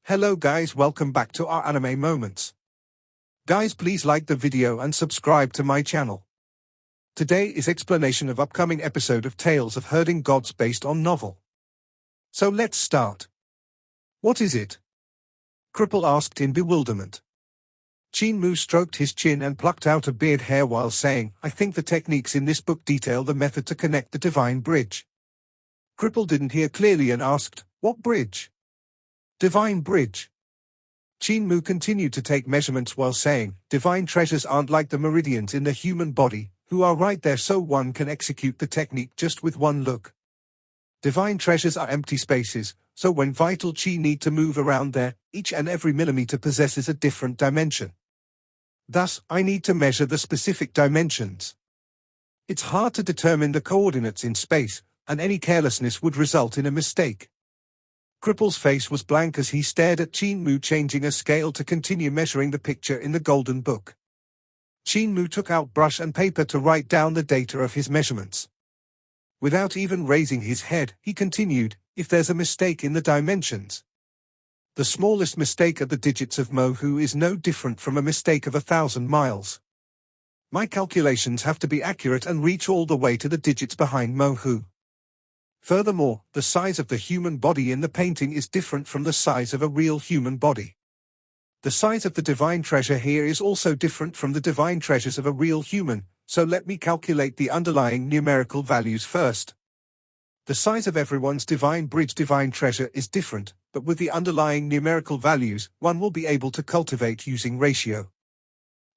Hello guys, welcome back to our anime moments. Guys, please like the video and subscribe to my channel. Today is explanation of upcoming episode of Tales of Herding Gods based on novel. So let's start. What is it? Cripple asked in bewilderment. Qin Mu stroked his chin and plucked out a beard hair while saying, I think the techniques in this book detail the method to connect the divine bridge. Cripple didn't hear clearly and asked, what bridge? Divine bridge. Qin Mu continued to take measurements while saying, divine treasures aren't like the meridians in the human body, who are right there so one can execute the technique just with one look. Divine treasures are empty spaces, so when vital chi need to move around there, each and every millimeter possesses a different dimension. Thus, I need to measure the specific dimensions. It's hard to determine the coordinates in space, and any carelessness would result in a mistake. Cripple's face was blank as he stared at Qin Mu changing a scale to continue measuring the picture in the golden book. Qin Mu took out brush and paper to write down the data of his measurements. Without even raising his head, he continued, if there's a mistake in the dimensions. The smallest mistake at the digits of Mohu is no different from a mistake of 1,000 miles. My calculations have to be accurate and reach all the way to the digits behind Mohu. Furthermore, the size of the human body in the painting is different from the size of a real human body. The size of the divine treasure here is also different from the divine treasures of a real human, so let me calculate the underlying numerical values first. The size of everyone's divine bridge divine treasure is different, but with the underlying numerical values, one will be able to cultivate using ratio.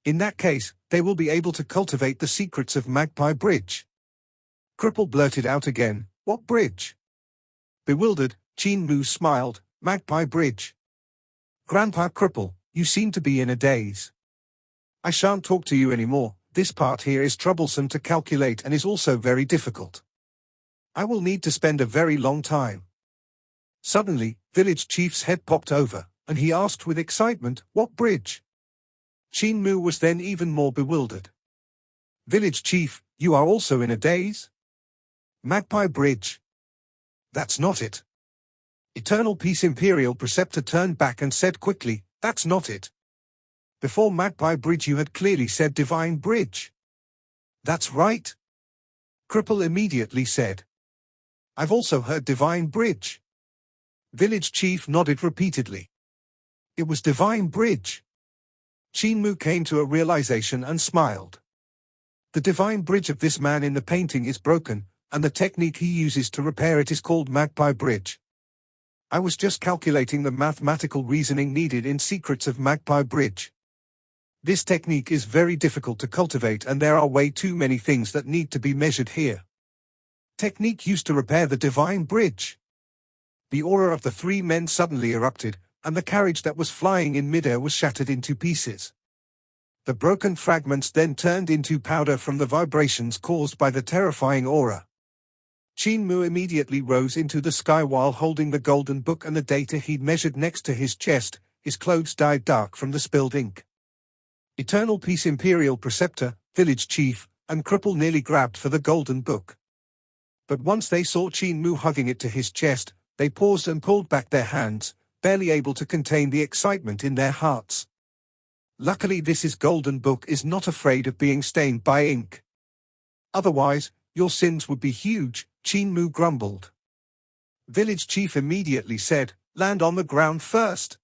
In that case, they will be able to cultivate the secrets of Magpie Bridge. Cripple blurted out again, what bridge? Bewildered, Qin Mu smiled, Magpie Bridge. Grandpa Cripple, you seem to be in a daze. I shan't talk to you anymore, this part here is troublesome to calculate and is also very difficult. I will need to spend a very long time. Suddenly, village chief's head popped over, and he asked with excitement, what bridge? Qin Mu was then even more bewildered. Village chief, you are also in a daze? Magpie Bridge. That's not it. Eternal Peace Imperial Preceptor turned back and said quickly, that's not it. Before Magpie Bridge you had clearly said Divine Bridge. That's right. Cripple immediately said. I've also heard Divine Bridge. Village Chief nodded repeatedly. It was Divine Bridge. Qin Mu came to a realization and smiled. The Divine Bridge of this man in the painting is broken, and the technique he uses to repair it is called Magpie Bridge. I was just calculating the mathematical reasoning needed in Secrets of Magpie Bridge. This technique is very difficult to cultivate and there are way too many things that need to be measured here. Technique used to repair the Divine Bridge. The aura of the three men suddenly erupted, and the carriage that was flying in midair was shattered into pieces. The broken fragments then turned into powder from the vibrations caused by the terrifying aura. Qin Mu immediately rose into the sky while holding the golden book and the data he'd measured next to his chest, his clothes dyed dark from the spilled ink. Eternal Peace Imperial Preceptor, Village Chief, and Cripple nearly grabbed for the golden book. But once they saw Qin Mu hugging it to his chest, they paused and pulled back their hands, barely able to contain the excitement in their hearts. Luckily this golden book is not afraid of being stained by ink. Otherwise, your sins would be huge, Qin Mu grumbled. Village Chief immediately said, land on the ground first.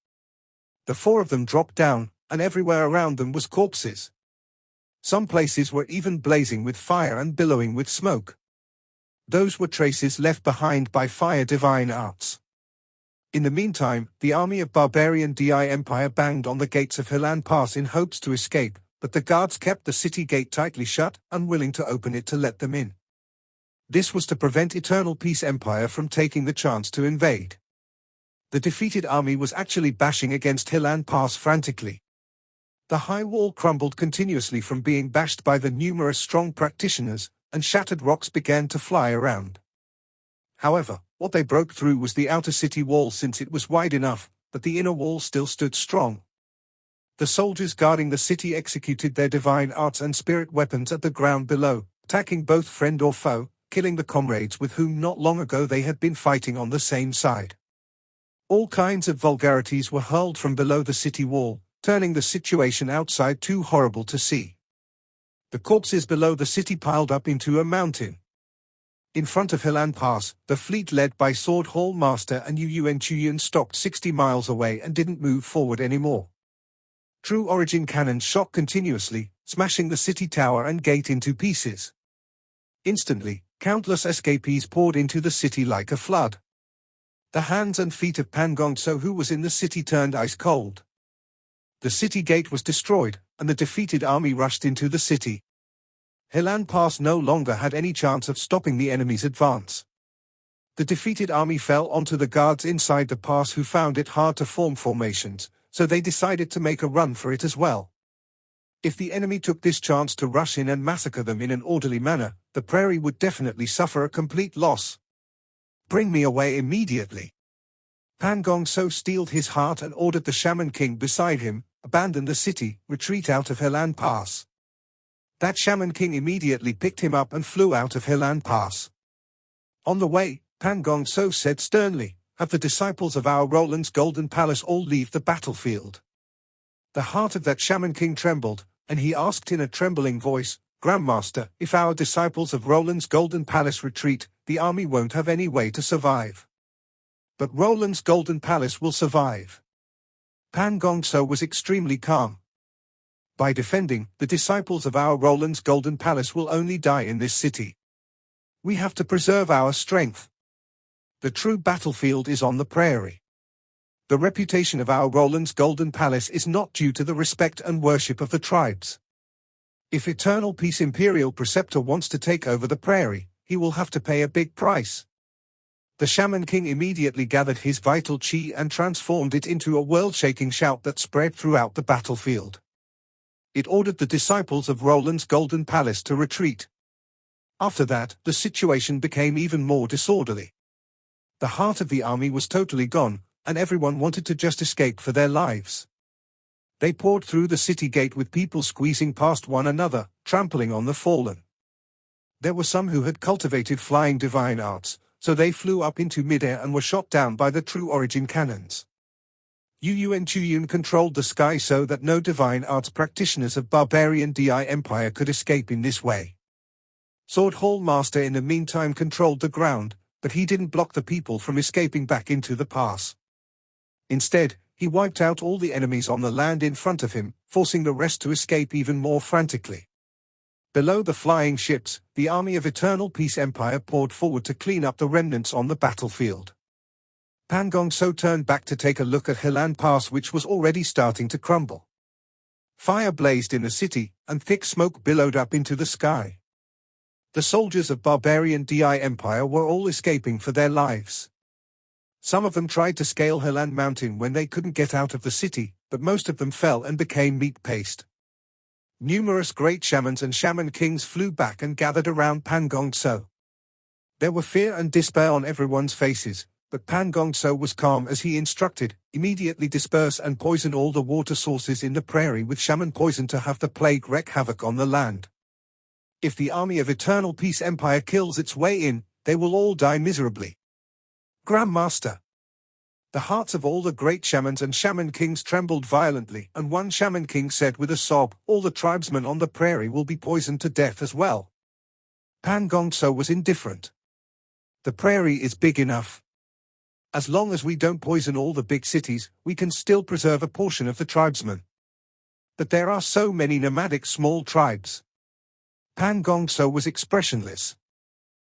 The four of them dropped down, and everywhere around them was corpses. Some places were even blazing with fire and billowing with smoke. Those were traces left behind by fire divine arts. In the meantime, the army of barbarian Di Empire banged on the gates of Helan Pass in hopes to escape, but the guards kept the city gate tightly shut, unwilling to open it to let them in. This was to prevent Eternal Peace Empire from taking the chance to invade. The defeated army was actually bashing against Helan Pass frantically. The high wall crumbled continuously from being bashed by the numerous strong practitioners, and shattered rocks began to fly around. However, what they broke through was the outer city wall since it was wide enough, but the inner wall still stood strong. The soldiers guarding the city executed their divine arts and spirit weapons at the ground below, attacking both friend or foe, killing the comrades with whom not long ago they had been fighting on the same side. All kinds of vulgarities were hurled from below the city wall, turning the situation outside too horrible to see. The corpses below the city piled up into a mountain. In front of Helan Pass, the fleet led by Sword Hall Master and Yuan stopped 60 miles away and didn't move forward anymore. True Origin cannons shot continuously, smashing the city tower and gate into pieces. Instantly, countless escapees poured into the city like a flood. The hands and feet of Pan Gongso, who was in the city, turned ice cold. The city gate was destroyed, and the defeated army rushed into the city. Helan Pass no longer had any chance of stopping the enemy's advance. The defeated army fell onto the guards inside the pass, who found it hard to form formations, so they decided to make a run for it as well. If the enemy took this chance to rush in and massacre them in an orderly manner, the prairie would definitely suffer a complete loss. Bring me away immediately. Pan Gongso steeled his heart and ordered the Shaman King beside him, abandon the city, retreat out of Helan Pass. That Shaman King immediately picked him up and flew out of Helan Pass. On the way, Pan Gongso said sternly, "Have the disciples of our Roland's Golden Palace all leave the battlefield." The heart of that Shaman King trembled, and he asked in a trembling voice, "Grandmaster, if our disciples of Roland's Golden Palace retreat, the army won't have any way to survive." "But Roland's Golden Palace will survive." Pan Gongso was extremely calm. "By defending, the disciples of our Roland's Golden Palace will only die in this city. We have to preserve our strength. The true battlefield is on the prairie. The reputation of our Roland's Golden Palace is not due to the respect and worship of the tribes. If Eternal Peace Imperial Preceptor wants to take over the prairie, he will have to pay a big price." The Shaman King immediately gathered his vital chi and transformed it into a world-shaking shout that spread throughout the battlefield. It ordered the disciples of Roland's Golden Palace to retreat. After that, the situation became even more disorderly. The heart of the army was totally gone, and everyone wanted to just escape for their lives. They poured through the city gate with people squeezing past one another, trampling on the fallen. There were some who had cultivated flying divine arts, so they flew up into midair and were shot down by the True Origin cannons. Yuan controlled the sky so that no divine arts practitioners of barbarian Di Empire could escape in this way. Sword Hall Master in the meantime controlled the ground, but he didn't block the people from escaping back into the pass. Instead, he wiped out all the enemies on the land in front of him, forcing the rest to escape even more frantically. Below the flying ships, the army of Eternal Peace Empire poured forward to clean up the remnants on the battlefield. Pan Gongso turned back to take a look at Helan Pass, which was already starting to crumble. Fire blazed in the city, and thick smoke billowed up into the sky. The soldiers of barbarian Di Empire were all escaping for their lives. Some of them tried to scale Helan Mountain when they couldn't get out of the city, but most of them fell and became meat paste. Numerous great shamans and shaman kings flew back and gathered around Pan Gongso. There were fear and despair on everyone's faces, but Pan Gongso was calm as he instructed, "Immediately disperse and poison all the water sources in the prairie with shaman poison to have the plague wreak havoc on the land. If the army of Eternal Peace Empire kills its way in, they will all die miserably." "Grandmaster." The hearts of all the great shamans and shaman kings trembled violently, and one shaman king said with a sob, "All the tribesmen on the prairie will be poisoned to death as well." Pan Gongso was indifferent. "The prairie is big enough. As long as we don't poison all the big cities, we can still preserve a portion of the tribesmen. But there are so many nomadic small tribes." Pan Gongso was expressionless.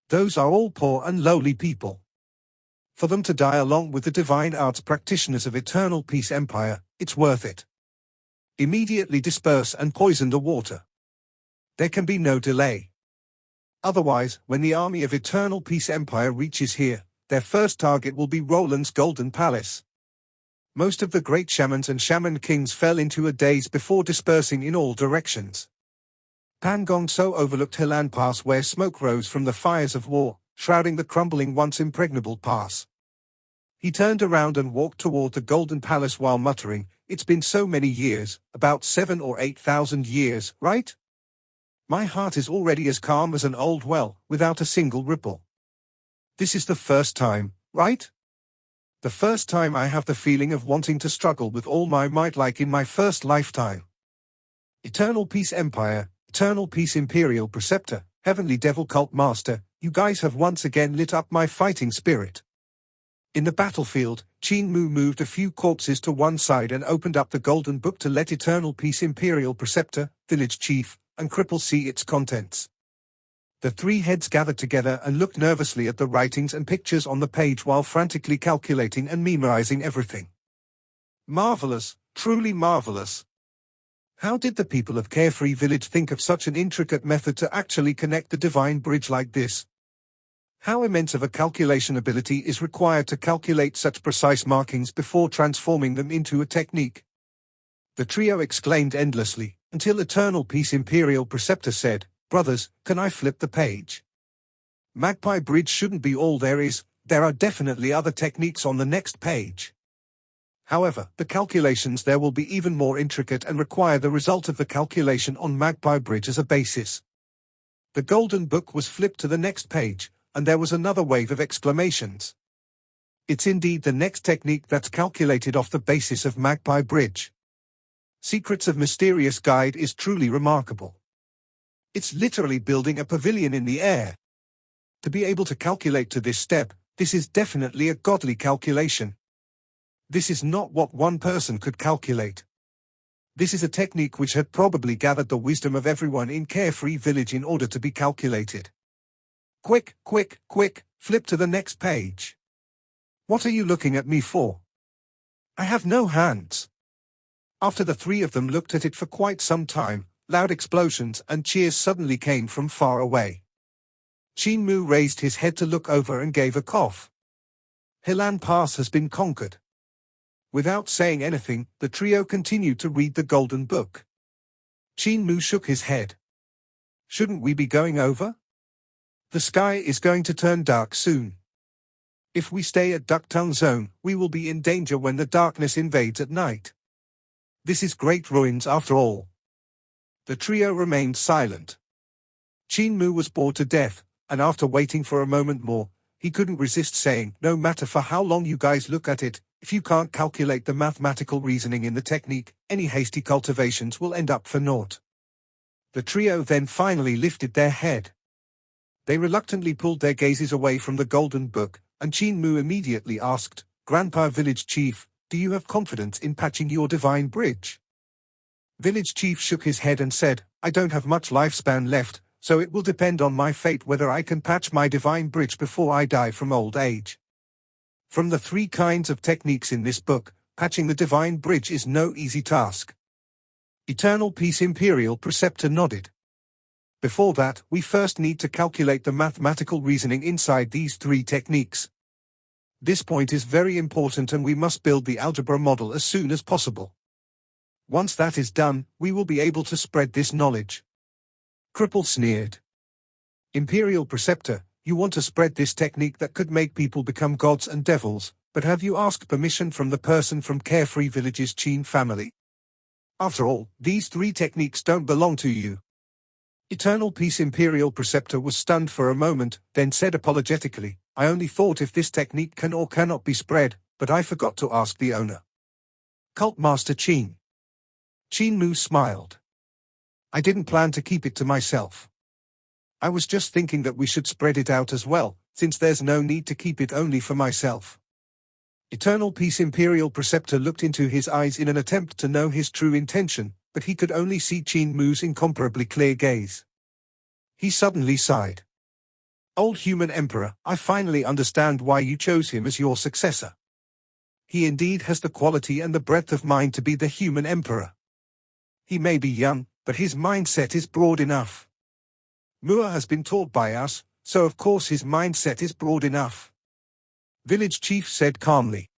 "Those are all poor and lowly people. For them to die along with the divine arts practitioners of Eternal Peace Empire, it's worth it. Immediately disperse and poison the water. There can be no delay. Otherwise, when the army of Eternal Peace Empire reaches here, their first target will be Roland's Golden Palace." Most of the great shamans and shaman kings fell into a daze before dispersing in all directions. Pan Gongso overlooked Helan Pass, where smoke rose from the fires of war, shrouding the crumbling once impregnable pass. He turned around and walked toward the Golden Palace while muttering, "It's been so many years, about 7,000 or 8,000 years, right? My heart is already as calm as an old well, without a single ripple. This is the first time, right?" The first time I have the feeling of wanting to struggle with all my might like in my first lifetime. Eternal Peace Empire, Eternal Peace Imperial Preceptor, Heavenly Devil Cult Master, you guys have once again lit up my fighting spirit. In the battlefield, Qin Mu moved a few corpses to one side and opened up the golden book to let Eternal Peace Imperial Preceptor, Village Chief, and Cripple see its contents. The three heads gathered together and looked nervously at the writings and pictures on the page while frantically calculating and memorizing everything. Marvelous, truly marvelous. How did the people of Carefree Village think of such an intricate method to actually connect the divine bridge like this? How immense of a calculation ability is required to calculate such precise markings before transforming them into a technique? The trio exclaimed endlessly, until Eternal Peace Imperial Preceptor said, "Brothers, can I flip the page? Magpie Bridge shouldn't be all there is, there are definitely other techniques on the next page. However, the calculations there will be even more intricate and require the result of the calculation on Magpie Bridge as a basis." The golden book was flipped to the next page, and there was another wave of exclamations. It's indeed the next technique that's calculated off the basis of Magpie Bridge. Secrets of Mysterious Guide is truly remarkable. It's literally building a pavilion in the air. To be able to calculate to this step, this is definitely a godly calculation. This is not what one person could calculate. This is a technique which had probably gathered the wisdom of everyone in Carefree Village in order to be calculated. Quick, quick, quick, flip to the next page. What are you looking at me for? I have no hands. After the three of them looked at it for quite some time, loud explosions and cheers suddenly came from far away. Qin Mu raised his head to look over and gave a cough. Helan Pass has been conquered. Without saying anything, the trio continued to read the golden book. Qin Mu shook his head. Shouldn't we be going over? The sky is going to turn dark soon. If we stay at Ducktongue Zone, we will be in danger when the darkness invades at night. This is Great Ruins after all. The trio remained silent. Qin Mu was bored to death, and after waiting for a moment more, he couldn't resist saying, "No matter for how long you guys look at it, if you can't calculate the mathematical reasoning in the technique, any hasty cultivations will end up for naught." The trio then finally lifted their head. They reluctantly pulled their gazes away from the golden book, and Qin Mu immediately asked, "Grandpa Village Chief, do you have confidence in patching your divine bridge?" Village Chief shook his head and said, "I don't have much lifespan left, so it will depend on my fate whether I can patch my divine bridge before I die from old age." From the three kinds of techniques in this book, patching the divine bridge is no easy task. Eternal Peace Imperial Preceptor nodded. Before that, we first need to calculate the mathematical reasoning inside these three techniques. This point is very important and we must build the algebra model as soon as possible. Once that is done, we will be able to spread this knowledge. Cripple sneered. Imperial Preceptor, you want to spread this technique that could make people become gods and devils, but have you asked permission from the person from Carefree Village's Qin family? After all, these three techniques don't belong to you. Eternal Peace Imperial Preceptor was stunned for a moment, then said apologetically, "I only thought if this technique can or cannot be spread, but I forgot to ask the owner." Cult Master Qin. Qin Mu smiled. "I didn't plan to keep it to myself. I was just thinking that we should spread it out as well, since there's no need to keep it only for myself." Eternal Peace Imperial Preceptor looked into his eyes in an attempt to know his true intention, but he could only see Qin Mu's incomparably clear gaze. He suddenly sighed. "Old Human Emperor, I finally understand why you chose him as your successor. He indeed has the quality and the breadth of mind to be the Human Emperor. He may be young, but his mindset is broad enough. Mua has been taught by us, so of course his mindset is broad enough." Village Chief said calmly.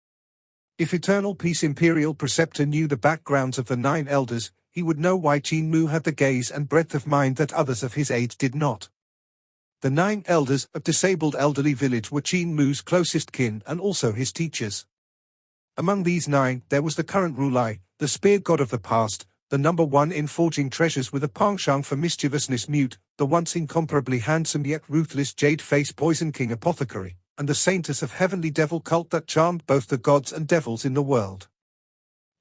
If Eternal Peace Imperial Preceptor knew the backgrounds of the 9 elders, he would know why Qin Mu had the gaze and breadth of mind that others of his age did not. The 9 elders of Disabled Elderly Village were Qin Mu's closest kin and also his teachers. Among these 9, there was the current Rulai, the spear god of the past, the number 1 in forging treasures with a penchant for mischievousness Mute, the once incomparably handsome yet ruthless Jade Face Poison King Apothecary, and the saintess of heavenly devil cult that charmed both the gods and devils in the world.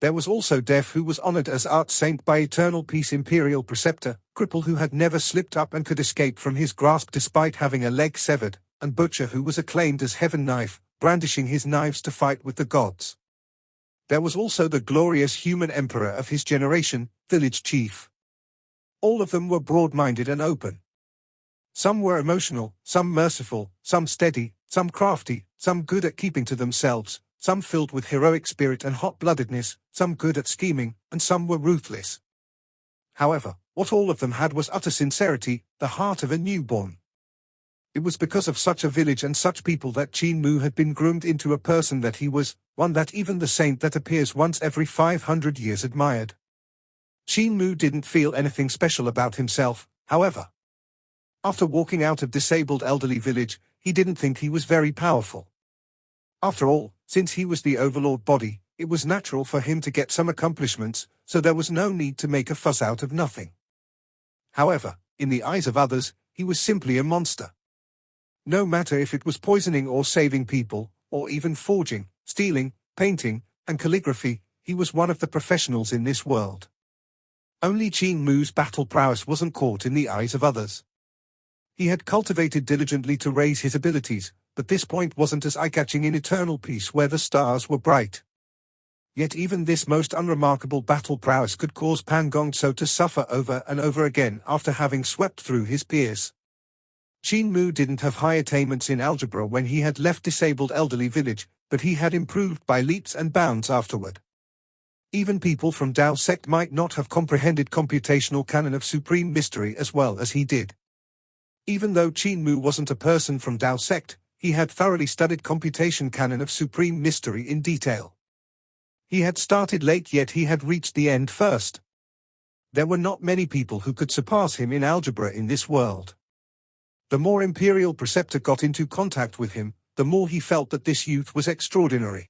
There was also Deaf, who was honored as art saint by Eternal Peace Imperial Preceptor, Cripple, who had never slipped up and could escape from his grasp despite having a leg severed, and Butcher, who was acclaimed as Heaven Knife, brandishing his knives to fight with the gods. There was also the glorious human emperor of his generation, Village Chief. All of them were broad-minded and open. Some were emotional, some merciful, some steady, some crafty, some good at keeping to themselves, some filled with heroic spirit and hot-bloodedness, some good at scheming, and some were ruthless. However, what all of them had was utter sincerity, the heart of a newborn. It was because of such a village and such people that Qin Mu had been groomed into a person that he was, one that even the saint that appears once every 500 years admired. Qin Mu didn't feel anything special about himself, however. After walking out of disabled elderly village, he didn't think he was very powerful. After all, since he was the overlord body, it was natural for him to get some accomplishments, so there was no need to make a fuss out of nothing. However, in the eyes of others, he was simply a monster. No matter if it was poisoning or saving people, or even forging, stealing, painting, and calligraphy, he was one of the professionals in this world. Only Qin Mu's battle prowess wasn't caught in the eyes of others. He had cultivated diligently to raise his abilities, but this point wasn't as eye-catching in Eternal Peace where the stars were bright. Yet even this most unremarkable battle prowess could cause Pan Gong Tso to suffer over and over again after having swept through his peers. Qin Mu didn't have high attainments in algebra when he had left disabled elderly village, but he had improved by leaps and bounds afterward. Even people from Dao sect might not have comprehended computational canon of supreme mystery as well as he did. Even though Qin Mu wasn't a person from Dao sect, he had thoroughly studied computation canon of supreme mystery in detail. He had started late, yet he had reached the end first. There were not many people who could surpass him in algebra in this world. The more Imperial Preceptor got into contact with him, the more he felt that this youth was extraordinary.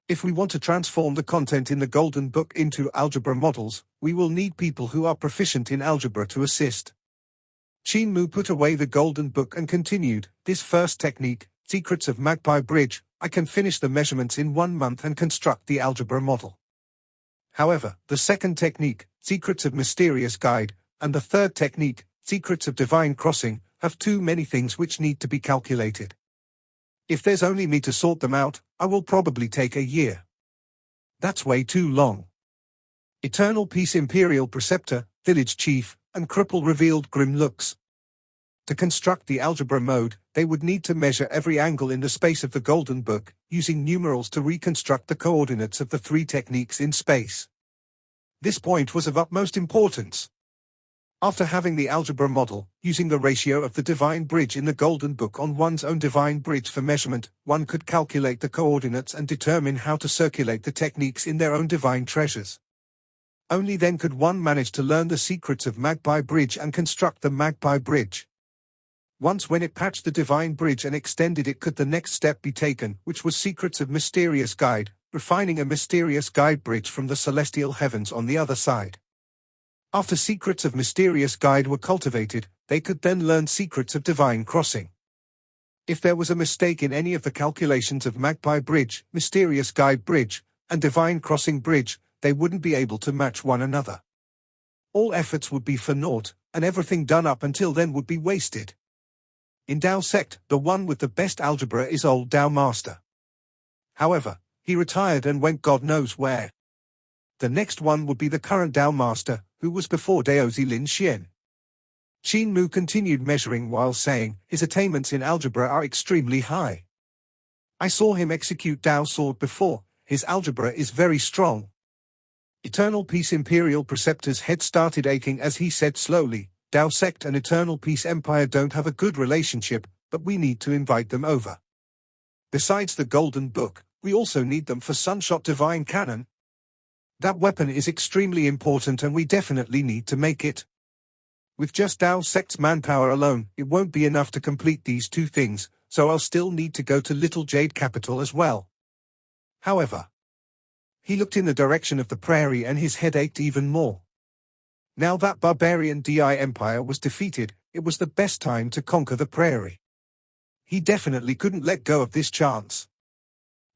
If we want to transform the content in the Golden Book into algebra models, we will need people who are proficient in algebra to assist. Qin Mu put away the Golden Book and continued, "This first technique, Secrets of Magpie Bridge, I can finish the measurements in 1 month and construct the algebra model. However, the second technique, Secrets of Mysterious Guide, and the third technique, Secrets of Divine Crossing, have too many things which need to be calculated. If there's only me to sort them out, I will probably take a year. That's way too long." Eternal Peace Imperial Preceptor, Village Chief, and Cripple revealed grim looks. To construct the algebra mode, they would need to measure every angle in the space of the Golden Book, using numerals to reconstruct the coordinates of the 3 techniques in space. This point was of utmost importance. After having the algebra model, using the ratio of the divine bridge in the Golden Book on one's own divine bridge for measurement, one could calculate the coordinates and determine how to circulate the techniques in their own divine treasures. Only then could one manage to learn the secrets of Magpie Bridge and construct the Magpie Bridge. Once when it patched the divine bridge and extended it, could the next step be taken, which was Secrets of Mysterious Guide, refining a mysterious guide bridge from the celestial heavens on the other side. After Secrets of Mysterious Guide were cultivated, they could then learn Secrets of Divine Crossing. If there was a mistake in any of the calculations of Magpie Bridge, Mysterious Guide Bridge, and Divine Crossing Bridge, they wouldn't be able to match one another. All efforts would be for naught, and everything done up until then would be wasted. In Dao sect, the one with the best algebra is Old Dao Master. However, he retired and went God knows where. The next one would be the current Dao Master, who was before Daozi Lin Xian. Qin Mu continued measuring while saying, "His attainments in algebra are extremely high. I saw him execute Dao Sword before, his algebra is very strong." Eternal Peace Imperial Preceptor's head started aching as he said slowly, "Dao Sect and Eternal Peace Empire don't have a good relationship, but we need to invite them over. Besides the Golden Book, we also need them for Sunshot Divine Cannon. That weapon is extremely important and we definitely need to make it. With just Dao Sect's manpower alone, it won't be enough to complete these 2 things, so I'll still need to go to Little Jade Capital as well." However, he looked in the direction of the prairie and his head ached even more. Now that barbarian DI Empire was defeated, it was the best time to conquer the prairie. he definitely couldn't let go of this chance.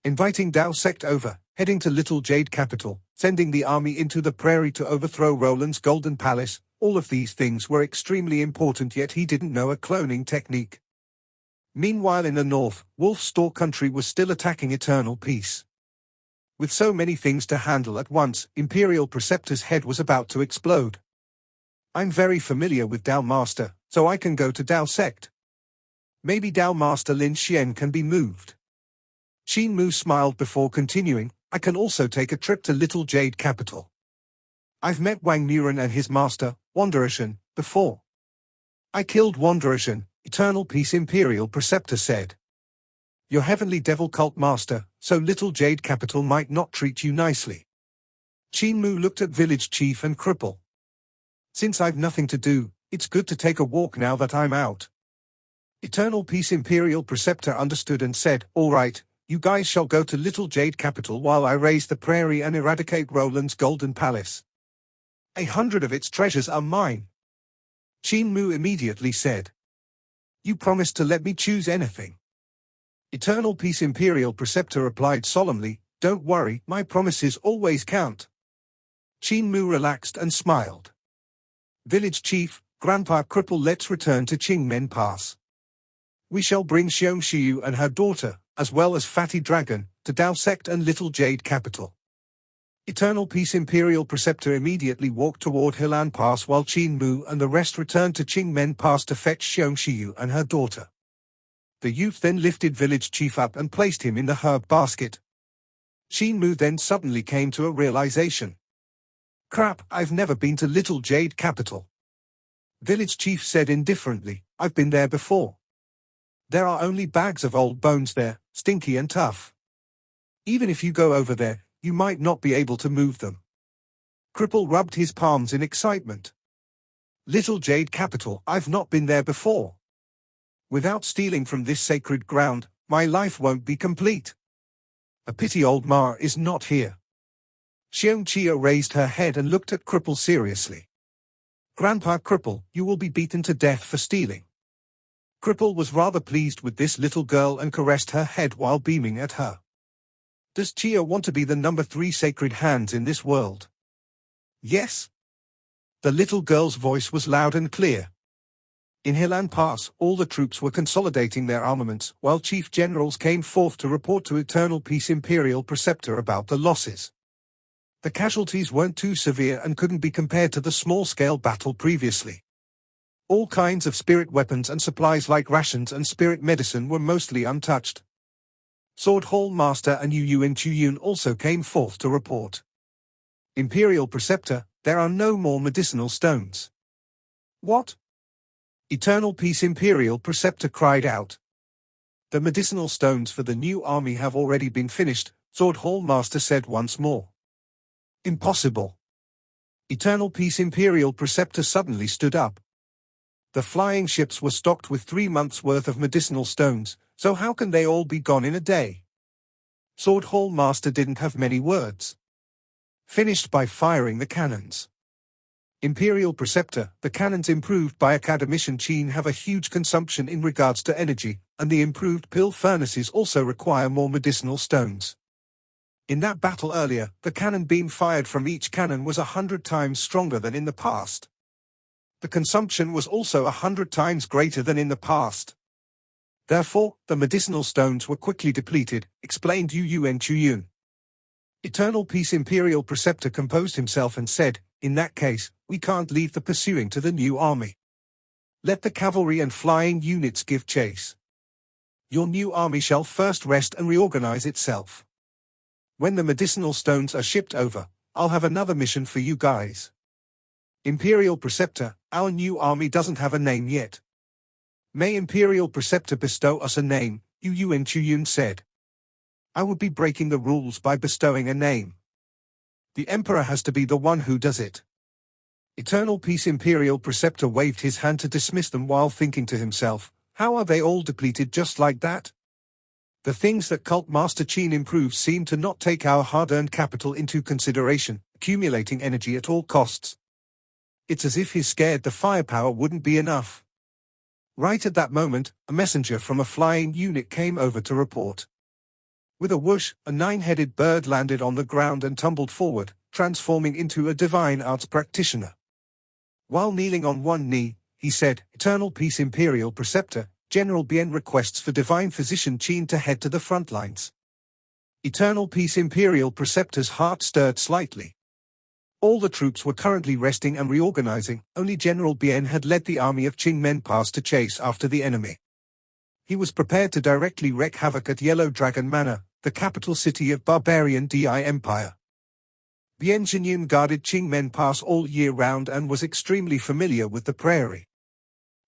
Inviting Dao Sect over, heading to Little Jade capital, sending the army into the prairie to overthrow Roland's golden palace, all of these things were extremely important, yet he didn't know a cloning technique. Meanwhile in the north, Wolf Store country was still attacking Eternal Peace. With so many things to handle at once, Imperial Preceptor's head was about to explode. I'm very familiar with Dao Master, so I can go to Dao Sect. Maybe Dao Master Lin Xian can be moved. Qin Mu smiled before continuing, I can also take a trip to Little Jade capital. I've met Wang Muren and his master, Wanderishan, before. I killed Wanderishan, Eternal Peace Imperial Preceptor said. Your heavenly devil cult master, so Little Jade capital might not treat you nicely. Qin Mu looked at village chief and cripple. Since I've nothing to do, it's good to take a walk now that I'm out. Eternal Peace Imperial Preceptor understood and said, all right, you guys shall go to Little Jade capital while I raise the prairie and eradicate Roland's golden palace. 100 of its treasures are mine. Qin Mu immediately said. You promised to let me choose anything. Eternal Peace Imperial Preceptor replied solemnly, don't worry, my promises always count. Qin Mu relaxed and smiled. Village Chief, Grandpa Cripple, let's return to Helan Pass. We shall bring Xiu and her daughter, as well as Fatty Dragon, to Dao Sect and Little Jade capital. Eternal Peace Imperial Preceptor immediately walked toward Helan Pass while Qin Mu and the rest returned to Helan Pass to fetch Xiu and her daughter. The youth then lifted Village Chief up and placed him in the herb basket. Qin Mu then suddenly came to a realization. Crap, I've never been to Little Jade capital. Village Chief said indifferently, I've been there before. There are only bags of old bones there, stinky and tough. Even if you go over there, you might not be able to move them. Cripple rubbed his palms in excitement. Little Jade capital, I've not been there before. Without stealing from this sacred ground, my life won't be complete. A pity old Ma is not here. Xiong Chia raised her head and looked at Cripple seriously. Grandpa Cripple, you will be beaten to death for stealing. Cripple was rather pleased with this little girl and caressed her head while beaming at her. Does Chia want to be the number 3 sacred hands in this world? Yes. The little girl's voice was loud and clear. In Helan Pass, all the troops were consolidating their armaments, while chief generals came forth to report to Eternal Peace Imperial Preceptor about the losses. The casualties weren't too severe and couldn't be compared to the small-scale battle previously. All kinds of spirit weapons and supplies like rations and spirit medicine were mostly untouched. Sword Hall Master and Yu and Chuyun also came forth to report. Imperial Preceptor, there are no more medicinal stones. What? Eternal Peace Imperial Preceptor cried out. The medicinal stones for the new army have already been finished, Sword Hall Master said once more. Impossible. Eternal Peace Imperial Preceptor suddenly stood up. The flying ships were stocked with 3 months' worth of medicinal stones, so how can they all be gone in a day? Sword Hall Master didn't have many words. Finished by firing the cannons. Imperial Preceptor, the cannons improved by Academician Qin have a huge consumption in regards to energy, and the improved pill furnaces also require more medicinal stones. In that battle earlier, the cannon beam fired from each cannon was 100 times stronger than in the past. The consumption was also 100 times greater than in the past. Therefore, the medicinal stones were quickly depleted, explained Yu and Chuyun. Eternal Peace Imperial Preceptor composed himself and said, in that case, we can't leave the pursuing to the new army. Let the cavalry and flying units give chase. Your new army shall first rest and reorganize itself. When the medicinal stones are shipped over, I'll have another mission for you guys. Imperial Preceptor, our new army doesn't have a name yet. May Imperial Preceptor bestow us a name, Yu and Chuyun said. I would be breaking the rules by bestowing a name. The Emperor has to be the one who does it. Eternal Peace Imperial Preceptor waved his hand to dismiss them while thinking to himself, how are they all depleted just like that? The things that Cult Master Qin improves seem to not take our hard-earned capital into consideration, accumulating energy at all costs. It's as if he's scared the firepower wouldn't be enough. Right at that moment, a messenger from a flying unit came over to report. With a whoosh, a 9-headed bird landed on the ground and tumbled forward, transforming into a divine arts practitioner. While kneeling on one knee, he said, "Eternal Peace Imperial Preceptor, General Bien requests for Divine Physician Qin to head to the front lines." Eternal Peace Imperial Preceptor's heart stirred slightly. All the troops were currently resting and reorganizing, only General Bien had led the army of Qin Mu Pass to chase after the enemy. He was prepared to directly wreak havoc at Yellow Dragon Manor, the capital city of barbarian Di Empire. Bien Jinyun guarded Qin Mu Pass all year round and was extremely familiar with the prairie.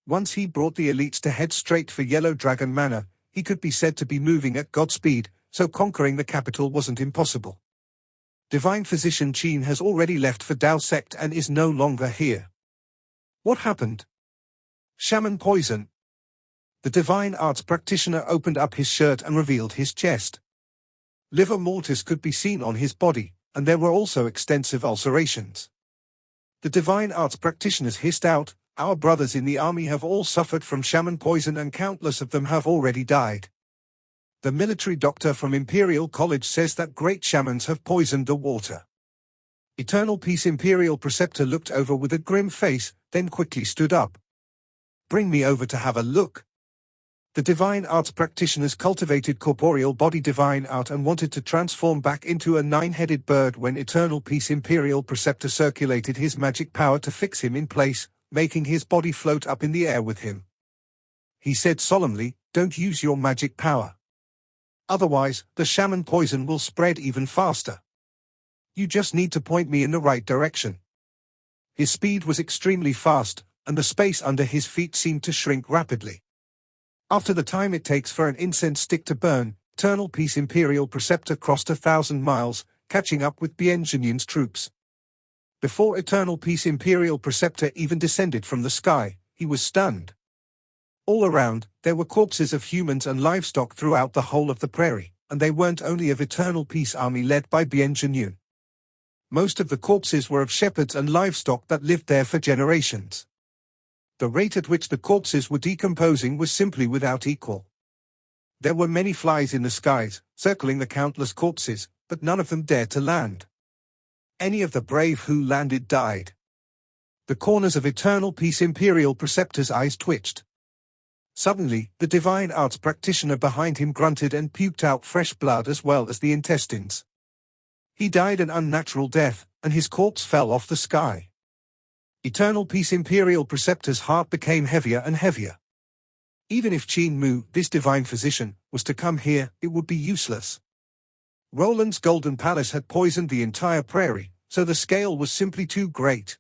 Once he brought the elites to head straight for Yellow Dragon Manor, he could be said to be moving at Godspeed, so conquering the capital wasn't impossible. Divine Physician Qin has already left for Dao Sect and is no longer here. What happened? Shaman poison. The divine arts practitioner opened up his shirt and revealed his chest. Liver mortis could be seen on his body, and there were also extensive ulcerations. The divine arts practitioners hissed out, "Our brothers in the army have all suffered from shaman poison and countless of them have already died. The military doctor from Imperial College says that great shamans have poisoned the water." Eternal Peace Imperial Preceptor looked over with a grim face, then quickly stood up. "Bring me over to have a look." The divine arts practitioners cultivated corporeal body divine art and wanted to transform back into a 9-headed bird when Eternal Peace Imperial Preceptor circulated his magic power to fix him in place, making his body float up in the air with him. He said solemnly, "Don't use your magic power. Otherwise, the shaman poison will spread even faster. You just need to point me in the right direction." His speed was extremely fast, and the space under his feet seemed to shrink rapidly. After the time it takes for an incense stick to burn, Eternal Peace Imperial Preceptor crossed 1,000 miles, catching up with Bien Jinyun's troops. Before Eternal Peace Imperial Preceptor even descended from the sky, he was stunned. All around, there were corpses of humans and livestock throughout the whole of the prairie, and they weren't only of Eternal Peace Army led by Bien Jinyun. Most of the corpses were of shepherds and livestock that lived there for generations. The rate at which the corpses were decomposing was simply without equal. There were many flies in the skies, circling the countless corpses, but none of them dared to land. Any of the brave who landed died. The corners of Eternal Peace Imperial Preceptor's eyes twitched. Suddenly, the divine arts practitioner behind him grunted and puked out fresh blood as well as the intestines. He died an unnatural death, and his corpse fell off the sky. Eternal Peace Imperial Preceptor's heart became heavier and heavier. Even if Qin Mu, this divine physician, was to come here, it would be useless. Roland's Golden Palace had poisoned the entire prairie, so the scale was simply too great.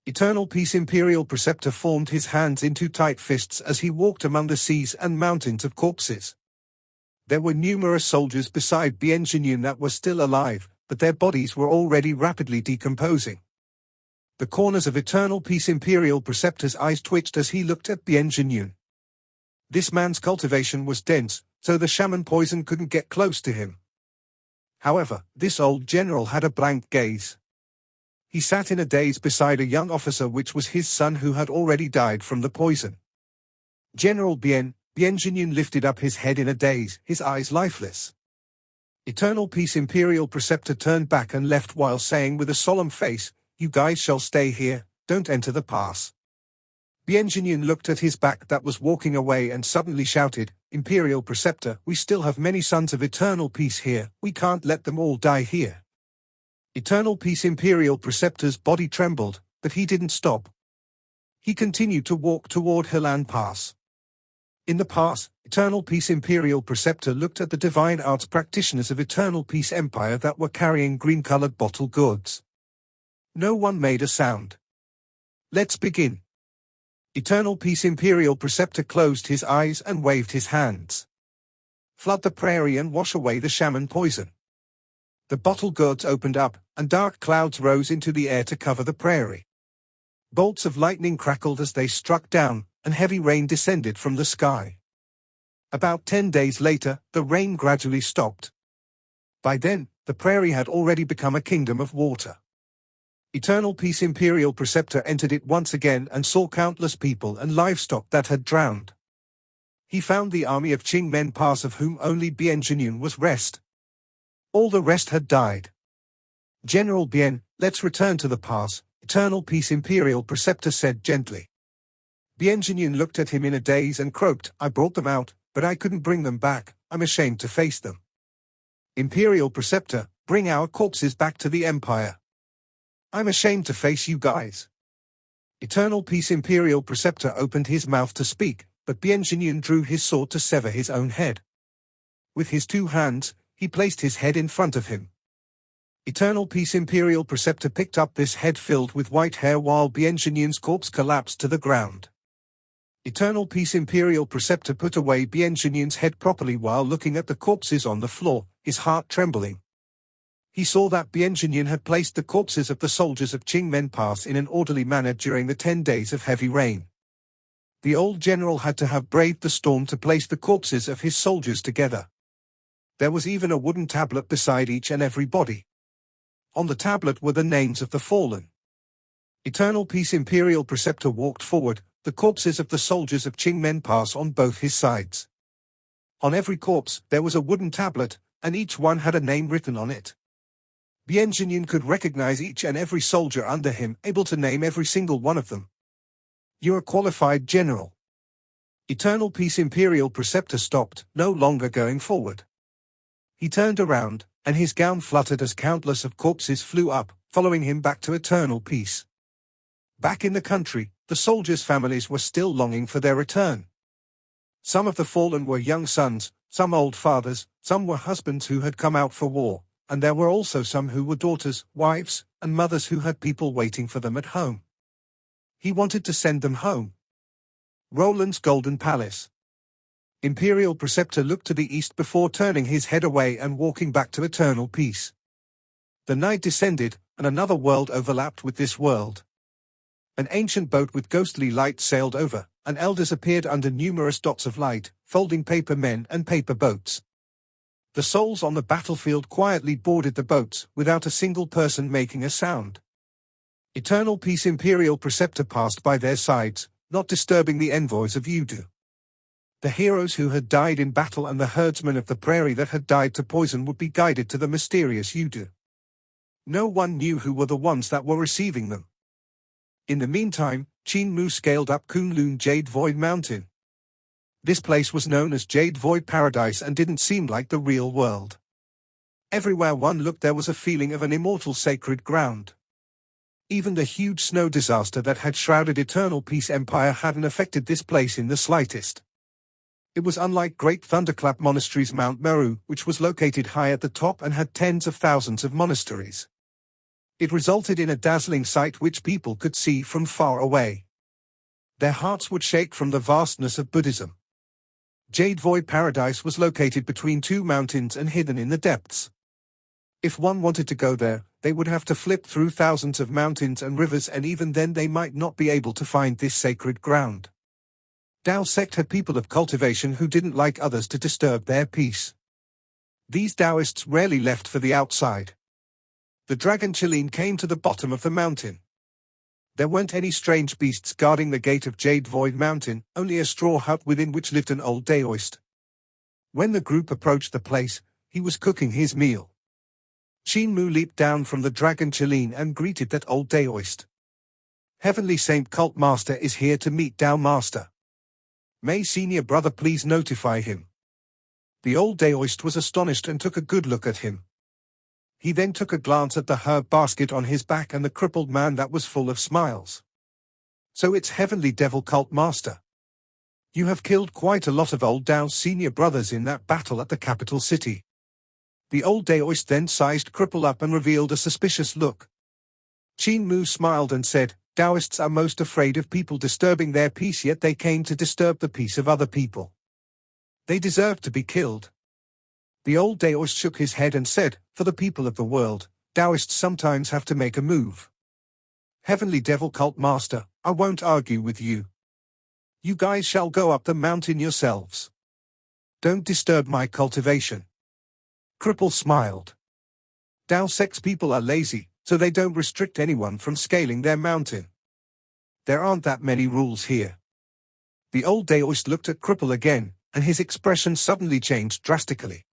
Eternal Peace Imperial Preceptor formed his hands into tight fists as he walked among the seas and mountains of corpses. There were numerous soldiers beside Bien Jinyun that were still alive, but their bodies were already rapidly decomposing. The corners of Eternal Peace Imperial Preceptor's eyes twitched as he looked at Bien Jinyun. This man's cultivation was dense, so the shaman poison couldn't get close to him. However, this old general had a blank gaze. He sat in a daze beside a young officer, which was his son, who had already died from the poison. General Bien Jinyun lifted up his head in a daze, his eyes lifeless. Eternal Peace Imperial Preceptor turned back and left while saying with a solemn face, "You guys shall stay here, don't enter the pass." Bien Jinyun looked at his back that was walking away and suddenly shouted, "Imperial Preceptor, we still have many sons of Eternal Peace here, we can't let them all die here." Eternal Peace Imperial Preceptor's body trembled, but he didn't stop. He continued to walk toward Helan Pass. In the pass, Eternal Peace Imperial Preceptor looked at the divine arts practitioners of Eternal Peace Empire that were carrying green-colored bottle goods. No one made a sound. "Let's begin." Eternal Peace Imperial Preceptor closed his eyes and waved his hands. "Flood the prairie and wash away the shaman poison." The bottle gourds opened up, and dark clouds rose into the air to cover the prairie. Bolts of lightning crackled as they struck down, and heavy rain descended from the sky. About 10 days later, the rain gradually stopped. By then, the prairie had already become a kingdom of water. Eternal Peace Imperial Preceptor entered it once again and saw countless people and livestock that had drowned. He found the army of Qin Pass, of whom only Bien Jinyun was rest. All the rest had died. General Bien, let's return to the pass, Eternal Peace Imperial Preceptor said gently. Bien Jinyun looked at him in a daze and croaked, I brought them out, but I couldn't bring them back, I'm ashamed to face them. Imperial Preceptor, bring our corpses back to the Empire. I'm ashamed to face you guys. Eternal Peace Imperial Preceptor opened his mouth to speak, but Bien Jinyun drew his sword to sever his own head. With his 2 hands, he placed his head in front of him. Eternal Peace Imperial Preceptor picked up this head filled with white hair while Bien Jinyun's corpse collapsed to the ground. Eternal Peace Imperial Preceptor put away Bien Jinyun's head properly while looking at the corpses on the floor, his heart trembling. He saw that Bien Jinyun had placed the corpses of the soldiers of Qin Pass in an orderly manner during the 10 days of heavy rain. The old general had to have braved the storm to place the corpses of his soldiers together. There was even a wooden tablet beside each and every body. On the tablet were the names of the fallen. Eternal Peace Imperial Preceptor walked forward, the corpses of the soldiers of Qin Pass on both his sides. On every corpse there was a wooden tablet, and each one had a name written on it. Bien Jinyun could recognize each and every soldier under him, able to name every single one of them. You're a qualified general. Eternal Peace Imperial Preceptor stopped, no longer going forward. He turned around, and his gown fluttered as countless of corpses flew up, following him back to eternal peace. Back in the country, the soldiers' families were still longing for their return. Some of the fallen were young sons, some old fathers, some were husbands who had come out for war, and there were also some who were daughters, wives, and mothers who had people waiting for them at home. He wanted to send them home. Roland's Golden Palace. Imperial Preceptor looked to the east before turning his head away and walking back to eternal peace. The night descended, and another world overlapped with this world. An ancient boat with ghostly light sailed over, and elders appeared under numerous dots of light, folding paper men and paper boats. The souls on the battlefield quietly boarded the boats, without a single person making a sound. Eternal Peace Imperial Preceptor passed by their sides, not disturbing the envoys of Yudu. The heroes who had died in battle and the herdsmen of the prairie that had died to poison would be guided to the mysterious Yudu. No one knew who were the ones that were receiving them. In the meantime, Qin Mu scaled up Kunlun Jade Void Mountain. This place was known as Jade Void Paradise and didn't seem like the real world. Everywhere one looked there was a feeling of an immortal sacred ground. Even the huge snow disaster that had shrouded Eternal Peace Empire hadn't affected this place in the slightest. It was unlike Great Thunderclap Monastery's Mount Meru, which was located high at the top and had tens of thousands of monasteries. It resulted in a dazzling sight which people could see from far away. Their hearts would shake from the vastness of Buddhism. Jade Void Paradise was located between 2 mountains and hidden in the depths. If one wanted to go there, they would have to flip through thousands of mountains and rivers, and even then they might not be able to find this sacred ground. Dao sect had people of cultivation who didn't like others to disturb their peace. These Taoists rarely left for the outside. The dragon Qilin came to the bottom of the mountain. There weren't any strange beasts guarding the gate of Jade Void Mountain, only a straw hut within which lived an old Daoist. When the group approached the place, he was cooking his meal. Qin Mu leaped down from the dragon Qilin and greeted that old Daoist. Heavenly Saint Cult Master is here to meet Dao Master. May Senior Brother please notify him. The old Daoist was astonished and took a good look at him. He then took a glance at the herb basket on his back and the crippled man that was full of smiles. So it's Heavenly Devil Cult Master. You have killed quite a lot of old Dao's senior brothers in that battle at the capital city. The old Daoist then sized Cripple up and revealed a suspicious look. Qin Mu smiled and said, Daoists are most afraid of people disturbing their peace, yet they came to disturb the peace of other people. They deserve to be killed. The old Daoist shook his head and said, for the people of the world, Daoists sometimes have to make a move. Heavenly Devil Cult Master, I won't argue with you. You guys shall go up the mountain yourselves. Don't disturb my cultivation. Cripple smiled. Dao sect's people are lazy, so they don't restrict anyone from scaling their mountain. There aren't that many rules here. The old Daoist looked at Cripple again, and his expression suddenly changed drastically.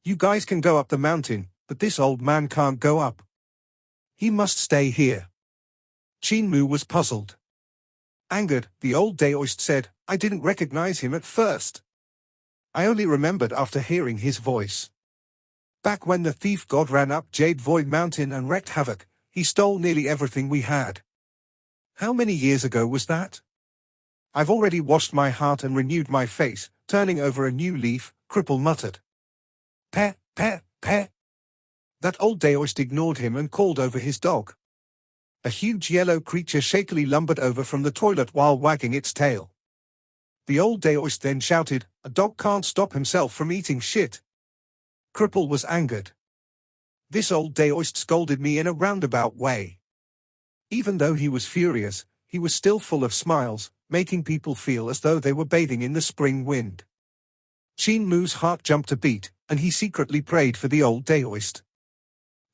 You guys can go up the mountain, but this old man can't go up. He must stay here. Qin Mu was puzzled. Angered, the old Daoist said, I didn't recognize him at first. I only remembered after hearing his voice. Back when the thief god ran up Jade Void Mountain and wreaked havoc, he stole nearly everything we had. How many years ago was that? I've already washed my heart and renewed my face, turning over a new leaf, Cripple muttered. Peh, peh, peh. That old Daoist ignored him and called over his dog. A huge yellow creature shakily lumbered over from the toilet while wagging its tail. The old Daoist then shouted, a dog can't stop himself from eating shit. Cripple was angered. This old Daoist scolded me in a roundabout way. Even though he was furious, he was still full of smiles, making people feel as though they were bathing in the spring wind. Qin Mu's heart jumped a beat, and he secretly prayed for the old Daoist.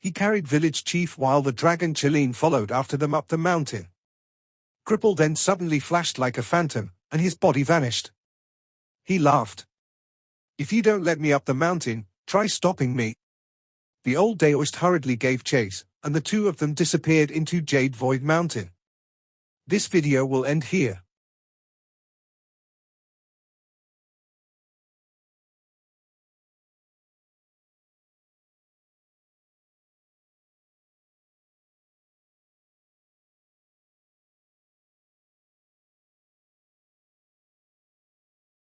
He carried village chief while the dragon Helan followed after them up the mountain. Cripple then suddenly flashed like a phantom, and his body vanished. He laughed. If you don't let me up the mountain, try stopping me. The old Daoist hurriedly gave chase, and the two of them disappeared into Jade Void Mountain. This video will end here.